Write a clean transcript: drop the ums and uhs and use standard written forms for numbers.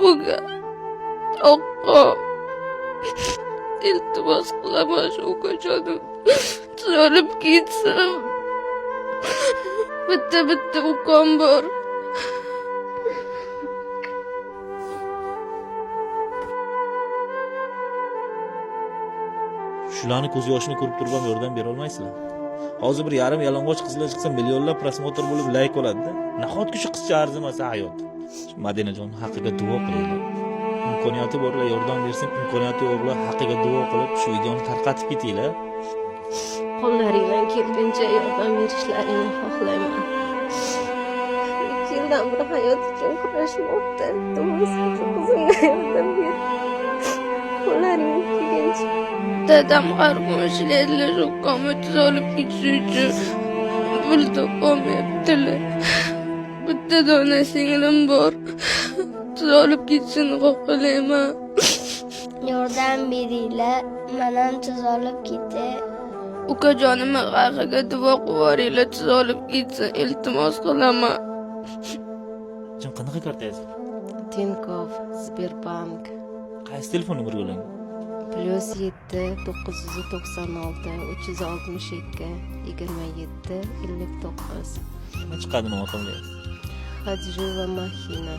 Buga oqqa iltimos qilaman shu ukajonim tuzalib ketsin. Bitta ukam bor. Shularni ko'z yoshini ko'rib turib ham yordam bera olmaysizlar. Hozir bir yarim yalang'och qizlar chiqsa millionlab prosmotr bo'lib layk oladi-da. Nahotki shu qizcha arzimasa hayot. Madinajon haqiga duo qilinglar. Imkoniyati borlar yordam bersin, imkoniyati yo'qlar haqiga duo qilib shu videoni tarqatib ketinglar. Qo'llaringdan kelguncha yordam berishlaringni xohlayman. 2 yildan beri hayot uchun kurashmoqda. Qizimga yordam ber. Qo'llaringdan kelguncha. Dadam har kun ishlaydilar, ukamni tuzalib ketishi uchun pul topolmayaptilar. Bitta dona singlim bor. Tuzalib ketishini xohlayman. Yordam beringlar, men tuzalib ketay. Ukajonimni haqiga duo qilaveringlar, tuzalib ketsin, iltimos qilaman. Jon qanaqa kartangiz? Tinkov, Sberbank. Qaysi telefon nomeriga ulangan? +7 996 362 27 59. Nima chiqadi nima qilmayapsiz? Hajjova Mahina.